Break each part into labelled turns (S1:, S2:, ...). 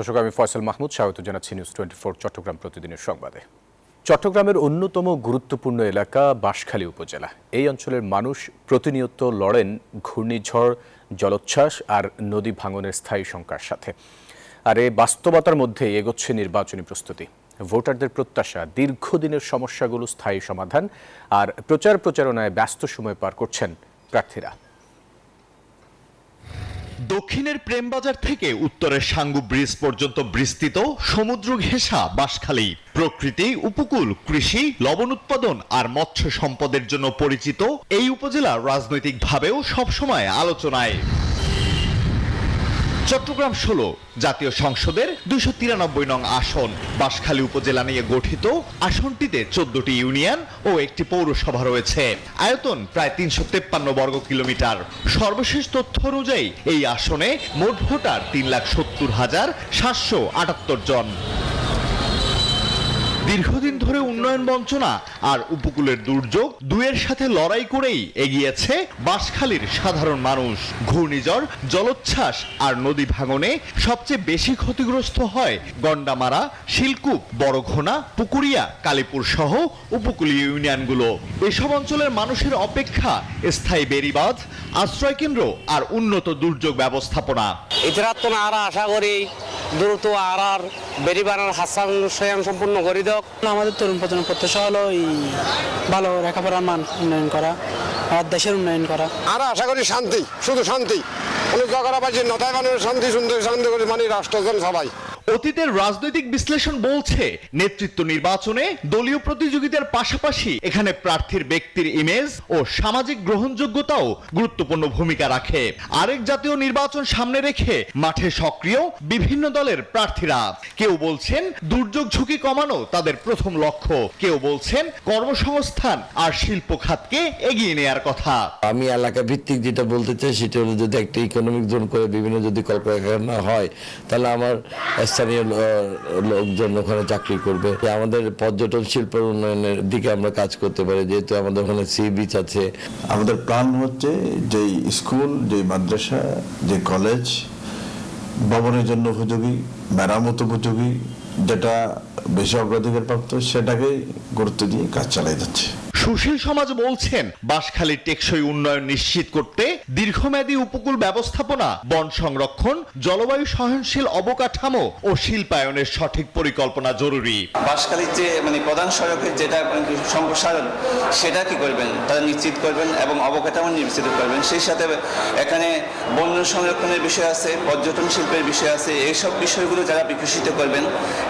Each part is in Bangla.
S1: দর্শক, আমি ফয়সাল মাহমুদ স্বাগত জানাচ্ছি নিউজ 24 চট্টগ্রাম প্রতিদিনের সংবাদে। চট্টগ্রামের অন্যতম গুরুত্বপূর্ণ এলাকা বাঁশখালী উপজেলা। এই অঞ্চলের মানুষ প্রতিনিয়ত লড়েন ঘূর্ণিঝড়, জলোচ্ছ্বাস আর নদী ভাঙনের স্থায়ী শঙ্কার সাথে। আর এই বাস্তবতার মধ্যে এগোচ্ছে নির্বাচনী প্রস্তুতি। ভোটারদের প্রত্যাশা দীর্ঘদিনের সমস্যাগুলো স্থায়ী সমাধান, আর প্রচারণায় ব্যস্ত সময় পার করছেন প্রার্থীরা।
S2: দক্ষিণের প্রেমবাজার থেকে উত্তরের সাঙ্গু ব্রিজ পর্যন্ত বিস্তৃত সমুদ্র ঘেঁষা বাঁশখালী প্রকৃতি, উপকূল, কৃষি, লবণ উৎপাদন আর মৎস্য সম্পদের জন্য পরিচিত এই উপজেলা রাজনৈতিকভাবেও সবসময় আলোচনায়। চট্টগ্রাম 16 জাতীয় সংসদের 293 নং আসন। বাঁশখালী উপজেলা নিয়ে গঠিত আসনটিতে 14টি ইউনিয়ন ও একটি পৌরসভা রয়েছে। আয়তন প্রায় 353 বর্গ কিলোমিটার। সর্বশেষ তথ্য অনুযায়ী এই আসনে মোট ভোটার 3,70,778 জন। দীর্ঘদিন ধরে উন্নয়ন বঞ্চনা আর উপকূলের দুর্যোগ দুয়ের সাথে লড়াই করেই এগিয়েছে বাঁশখালীর সাধারণ মানুষ। ঘূর্ণিঝড়, জলোচ্ছ্বাস আর নদী ভাঙনে সবচেয়ে বেশি ক্ষতিগ্রস্ত হয় গন্ডামারা, শিলকুপ, বড়ঘোনা, পুকুরিয়া, কালীপুর সহ উপকূলীয় ইউনিয়নগুলো। এসব অঞ্চলের মানুষের অপেক্ষা স্থায়ী বেড়িবাঁধ, আশ্রয়কেন্দ্র আর উন্নত দুর্যোগ ব্যবস্থাপনা।
S3: এছাড়া তো আমরা আশা করি দ্রুত আর বেড়ি বানার হাসান সম্পূর্ণ করে দেওয়া।
S4: আমাদের তরুণ প্রজন্ম প্রত্যাশা হলো এই ভালো লেখাপড়ার মান উন্নয়ন করা আর দেশের উন্নয়ন করা।
S5: আমরা আশা করি শান্তি, শুধু শান্তি, কোনো জগড়াবাজি নতায় মানুষের শান্তি, সুন্দর শান্তি করে মানে রাষ্ট্রজন সবাই।
S2: অতীতের রাজনৈতিক বিশ্লেষণ বলছে নেতৃত্ব নির্বাচনে দলীয় প্রতিযোগিতার পাশাপাশি এখানে প্রার্থীর ব্যক্তির ইমেজ ও সামাজিক গ্রহণযোগ্যতাও গুরুত্বপূর্ণ ভূমিকা রাখে। আরেক জাতীয় নির্বাচন সামনে রেখে মাঠে সক্রিয় বিভিন্ন দলের প্রার্থীরা। কেউ বলছেন দুর্যোগ ঝুঁকি কমানো তাদের প্রথম লক্ষ্য, কেউ বলছেন কর্মসংস্থান আর শিল্প খাতকে এগিয়ে নেয়ার কথা।
S6: আমি এলাকা ভিত্তিক যেটা বলতে চাই সেটা হলো, যদি একটা ইকোনমিক জোন করে বিভিন্ন যদি কলকারখানা হয় তাহলে আমার স্থানীয় লোকজন ওখানে চাকরি করবে। আমাদের পর্যটন শিল্প উন্নয়নের দিকে আমরা কাজ করতে পারি, যেহেতু আমাদের ওখানে সি বিচ আছে।
S7: আমাদের প্ল্যান হচ্ছে যে স্কুল, যে মাদ্রাসা, যে কলেজ ভবনের জন্য উপযোগী, মেরামত উপযোগী, যেটা বেশি অগ্রাধিকার প্রাপ্ত সেটাকে গুরুত্ব দিয়ে কাজ চালাই যাচ্ছে।
S2: সুশীল সমাজ বলছেন বাঁশখালীর টেকসই উন্নয়ন নিশ্চিত করতে দীর্ঘমেয়াদী উপকূল ব্যবস্থাপনা, বন সংরক্ষণ, জলবায়ু সহনশীল অবকাঠামো ও শিল্পায়নের সঠিক পরিকল্পনা জরুরি।
S8: বাঁশখালীর যে প্রধান সড়কের যেটা সম্প্রসারণ, সেটা কি করবেন, তারা নিশ্চিত করবেন এবং অবকাঠামো নিশ্চিত করবেন। সেই সাথে এখানে বন সংরক্ষণের বিষয় আছে, পর্যটন শিল্পের বিষয় আছে। এইসব বিষয়গুলো যারা বিকশিত করবেন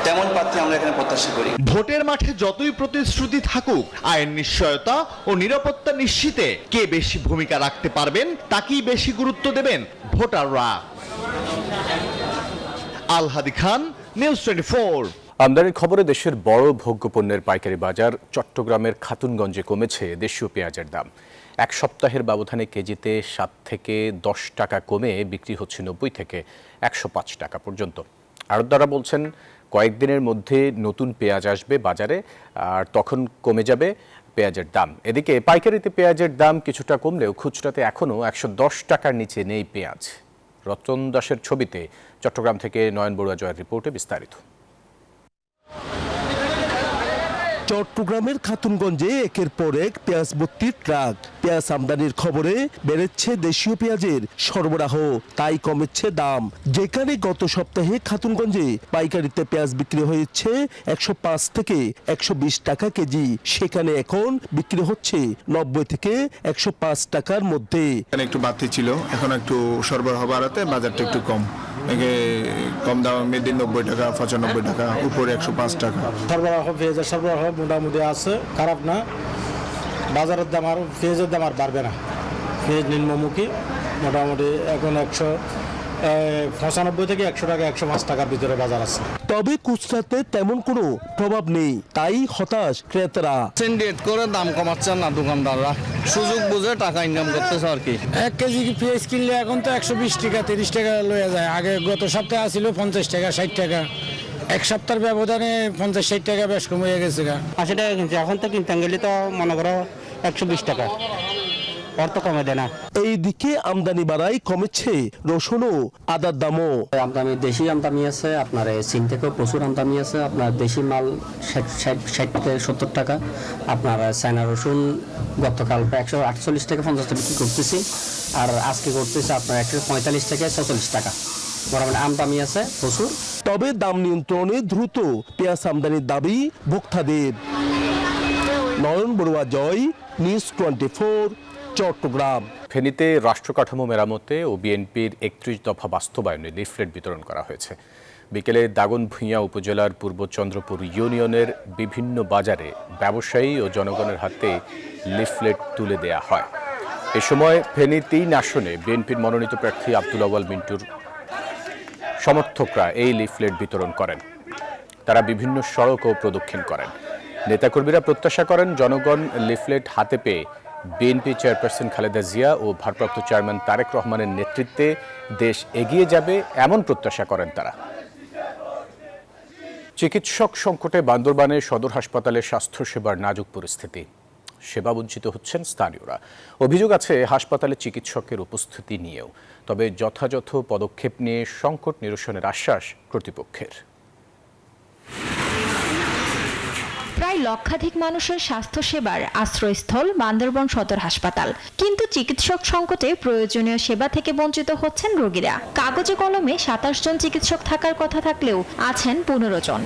S8: তেমন প্রার্থী আমরা এখানে প্রত্যাশা করি।
S2: ভোটের মাঠে যতই প্রতিশ্রুতি থাকুক, আইন নিশ্চয়তা ও নিরাপত্তা নিশ্চিতে কে বেশি ভূমিকা রাখতে পারবেন তাকেই বেশি গুরুত্ব দেবেন ভোটাররা। আলহাদি খান, নিউজ 24।
S1: আমদানির খবরে দেশের বড় ভোগ্যপণ্যের পাইকারি বাজার চট্টগ্রামের খাতুনগঞ্জে কমেছে দেশীয় পেঁয়াজের দাম। এক সপ্তাহের ব্যবধানে কেজিতে 7 থেকে 10 টাকা কমে বিক্রি হচ্ছে 90 থেকে 105 টাকা পর্যন্ত। আড়তদাররা বলছেন কয়েকদিনের মধ্যে নতুন পেঁয়াজ আসবে বাজারে, আর তখন কমে যাবে পেঁয়াজের দাম। এদিকে পাইকারিতে পেঁয়াজের দাম কিছুটা কমলেও খুচরাতে এখনও 110 টাকার নিচে নেই পেঁয়াজ। রতন দাসের ছবিতে চট্টগ্রাম থেকে নয়ন বড়ুয়া জয়ের রিপোর্টে বিস্তারিত।
S9: চট্টগ্রামের খাতুনগঞ্জে একের পর এক পেঁয়াজ ভর্তির ট্রাক। পেঁয়াজ আমদানির খবরে বেড়েছে দেশীয় পেঁয়াজের সরবরাহ, তাই কমেছে দাম। যেখানে গত সপ্তাহে খাতুনগঞ্জে পাইকারিতে পেঁয়াজ বিক্রি হয়েছে 105 থেকে 120 টাকা কেজি, সেখানে এখন বিক্রি হচ্ছে 90 থেকে 105 টাকার মধ্যে।
S10: একটু বাড়তি ছিল, এখন একটু সরবরাহ বাড়াতে বাজারটা একটু কম, কম দামে দিন 90 টাকা, 95 টাকা, উপরে 105 টাকা।
S4: পেঁয়াজের সরবরাহ মোটামুটি আছে, খারাপ না। বাজারের দাম আর পেঁয়াজের দাম আর বাড়বে না, পেঁয়াজ নিম্নমুখী। মোটামুটি এখন 195 থেকে 100 টাকা, 105 টাকার ভিতরে বাজার আছে।
S9: তবে খুচরাতে তেমন কোনো প্রভাব নেই, তাই হতাশ ক্রেতারা।
S3: সিন্ডিকেট করে দাম কমাচ্ছেন না দোকানদাররা, সুযোগ বুঝে টাকা ইনকাম করতেছে আর কি।
S4: 1 কেজি পেঁয়াজ কিনলে এখন তো 120 টাকা 30 টাকা লয়ে যায়। আগে গত সপ্তাহে আসছিল 50 টাকা 60 টাকা, এক সপ্তাহের ব্যবধানে 50-60 টাকা বেশ কমে গেছে।
S3: 80 টাকা কিনছে, এখন তো কিনতে গেলে তো মনে করো 120 টাকা। অর্থ কমে দেয় না।
S9: এইদিকে আমদানি বাড়ায় কমেছে রসুন ও আদার দামও।
S3: আমদানি দেশি আমদানি আছে, আপনার চীন থেকেও প্রচুর আমদানি আছে। আপনার দেশি মাল 60 থেকে 70 টাকা, আপনার চায়না রসুন গতকাল 148 থেকে 50 টাকা বিক্রি করতেছি, আর আজকে করতেছে আপনার 145 থেকে 46 টাকা। বরাবর আমদানি আছে প্রচুর।
S9: তবে দাম নিয়ন্ত্রণে দ্রুত পেঁয়াজ আমদানির দাবি ভোক্তাদের। নয়ন বড়ুয়া জয়, নিউজ 24, চট্টগ্রাম।
S1: ফেনীতে রাষ্ট্রকাঠামো মেরামতে ও বিএনপির 31 দফা বাস্তবায়নে লিফলেট বিতরণ করা হয়েছে। বিকেলে দাগনভূঞা উপজেলার পূর্ব চন্দ্রপুর ইউনিয়নের বিভিন্ন বাজারে ব্যবসায়ী ও জনগণের হাতে লিফলেট তুলে দেয়া হয়। এ সময় ফেনী 3 আসনে বিএনপির মনোনীত প্রার্থী আব্দুল আউয়াল মিন্টুর সমর্থকরা এই লিফলেট বিতরণ করেন। তারা বিভিন্ন সড়কও প্রদক্ষিণ করেন। নেতাকর্মীরা প্রত্যাশা করেন জনগণ লিফলেট হাতে পেয়ে বিএনপি চেয়ারপারসন খালেদা জিয়া ও ভারপ্রাপ্ত চেয়ারম্যান তারেক রহমানের নেতৃত্বে দেশ এগিয়ে যাবে, এমন প্রত্যাশা করেন তারা। চিকিৎসক সংকটে বান্দরবানে সদর হাসপাতালে স্বাস্থ্যসেবার নাজুক পরিস্থিতি। সেবা বঞ্চিত হচ্ছেন স্থানীয়রা। অভিযোগ আছে হাসপাতালে চিকিৎসকের উপস্থিতি নিয়েও। তবে যথাযথ পদক্ষেপ নিয়ে সংকট নিরসনের আশ্বাস কর্তৃপক্ষের।
S11: প্রায় লক্ষাধিক মানুষের স্বাস্থ্যসেবার আশ্রয়স্থল বান্দরবান সদর হাসপাতাল, কিন্তু চিকিৎসক সংকটে প্রয়োজনীয় সেবা থেকে বঞ্চিত হচ্ছেন রোগীরা। কাগজে কলমে 27 জন চিকিৎসক থাকার কথা থাকলেও আছেন 15 জন।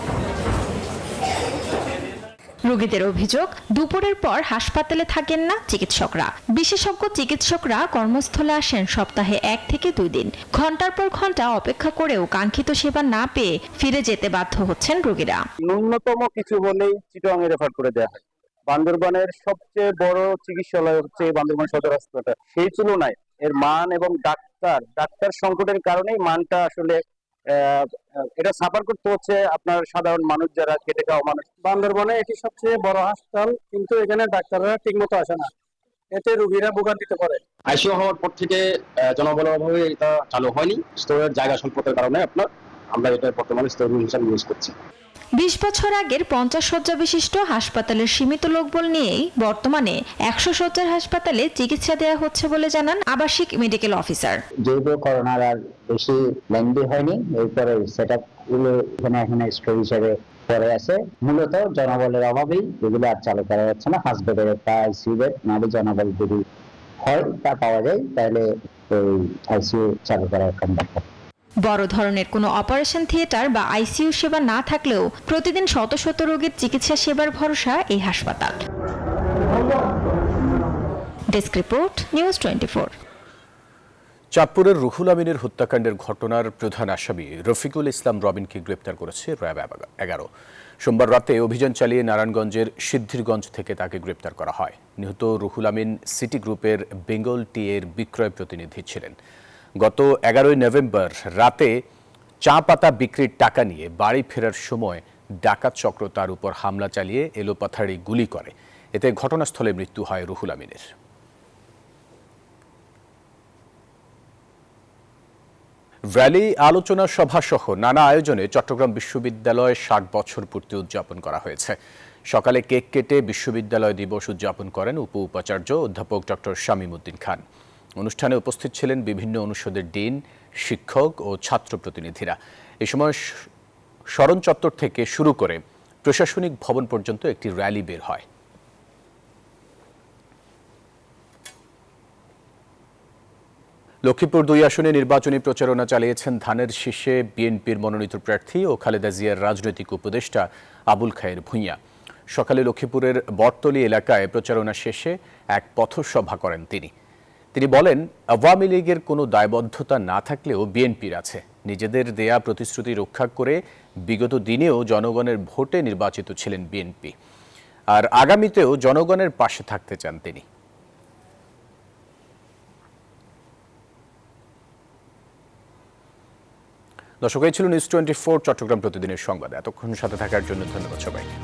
S11: রোগীদের অভিযোগ, দুপুরের পর হাসপাতালে থাকেন না চিকিৎসকরা। বিশেষজ্ঞ চিকিৎসকরা কর্মস্থলে আসেন সপ্তাহে 1 থেকে 2 দিন। ঘন্টার পর ঘন্টা অপেক্ষা করেও কাঙ্ক্ষিত সেবা না পেয়ে ফিরে যেতে বাধ্য হচ্ছেন রোগীরা।
S3: ন্যূনতম কিছু হলেই চিটাগাংয়ে রেফার করে দেওয়া হয়। বান্দরবানের সবচেয়ে বড় চিকিৎসালয় হচ্ছে বান্দরবান সদর হাসপাতাল। সেই তুলনায় এর মান এবং ডাক্তার সংকটের কারণেই মানটা আসলে এটা সাফার করতে হচ্ছে আপনার সাধারণ মানুষ, যারা খেটে খাওয়া মানুষ। বান্দরবানে এটি সবচেয়ে বড় হাসপাতাল, কিন্তু এখানে ডাক্তাররা ঠিকমতো আসে না, এতে রোগীরা ভোগান্তিতে পড়ে।
S12: আইসিইউ হওয়ার পর থেকে জনবলের অভাবে এটা চালু হয়নি। স্টোরের জায়গা সংকটের কারণে আমরা এটা বর্তমানে স্টোর রুম হিসেবে ইউজ করছি।
S11: 20 বছর আগের 50 শয্যা বিশিষ্ট হাসপাতালের সীমিত লোকবল নিয়েই বর্তমানে 100 শয্যার হাসপাতালে চিকিৎসা দেওয়া হচ্ছে বলে জানান আবাসিক মেডিকেল অফিসার।
S3: যেহেতু করোনার আর বেশি লেন্দি হয়নি, এরপরে সেট আপ গুলো এখানে স্টোর হিসেবে পরে আছে। মূলত জনবলের অভাবেই এগুলো আর চালু করা যাচ্ছে না। হাসপাতালের একটা আইসিইউ বেড নাহলে জনবল যদি হয় তা পাওয়া যায়, তাহলে ওই আইসিইউ চালু করা সম্ভব।
S11: বড় ধরনের কোনো অপারেশন থিয়েটার বা আইসিইউ সেবা না থাকলেও প্রতিদিন শত শত রোগীর চিকিৎসা সেবার ভরসা এই হাসপাতাল। Desk report, news 24।
S1: চাঁদপুরের রুহুল আমিনের হত্যাকাণ্ডের ঘটনার প্রধান আসামি রফিকুল ইসলাম রবিনকে গ্রেপ্তার করেছে র্যাব 11। সোমবার রাতে অভিযান চালিয়ে নারায়ণগঞ্জের সিদ্ধিরগঞ্জ থেকে তাকে গ্রেপ্তার করা হয়। নিহত রুহুল আমিন সিটি গ্রুপের বেঙ্গল টি এর বিক্রয় প্রতিনিধি ছিলেন। গত 11 নভেম্বর রাতে চা পাতা বিক্রির টাকা নিয়ে বাড়ি ফেরার সময় ডাকাত চক্র তার উপর হামলা চালিয়ে এলোপাথাড়ি গুলি করে। এতে ঘটনাস্থলে মৃত্যু হয় রুহুল আমিনের। র্যালি, আলোচনা সভা সহ নানা আয়োজনে চট্টগ্রাম বিশ্ববিদ্যালয়ে 60 বছর পূর্তি উদযাপন করা হয়েছে। সকালে কেক কেটে বিশ্ববিদ্যালয় দিবস উদযাপন করেন উপাচার্য অধ্যাপক ডক্টর শামীম উদ্দিন খান। অনুষ্ঠানে উপস্থিত ছিলেন বিভিন্ন অনুষদের ডিন, শিক্ষক ও ছাত্র প্রতিনিধিরা। এ সময় স্মরণ চত্বর থেকে শুরু করে প্রশাসনিক ভবন পর্যন্ত একটি র্যালি বের হয়। লক্ষ্মীপুর 2 আসনে নির্বাচনী প্রচারণা চালিয়েছেন ধানের শীষে বিএনপির মনোনীত প্রার্থী ও খালেদা জিয়ার রাজনৈতিক উপদেষ্টা আবুল খায়ের ভূঁইয়া। সকালে লক্ষ্মীপুরের বটতলী এলাকায় প্রচারণা শেষে এক পথসভা করেন তিনি বলেন, আওয়ামী লীগের কোনো দায়বদ্ধতা না থাকলেও বিএনপির আছে। নিজেদের দেয়া প্রতিশ্রুতি রক্ষা করে বিগত দিনেও জনগণের ভোটে নির্বাচিত ছিলেন বিএনপি, আর আগামীতেও জনগণের পাশে থাকতে চান তিনি। দর্শক, এই ছিল নিউজ 24 চট্টগ্রাম প্রতিদিনের সংবাদ। এতক্ষণ সাথে থাকার জন্য ধন্যবাদ সবাইকে।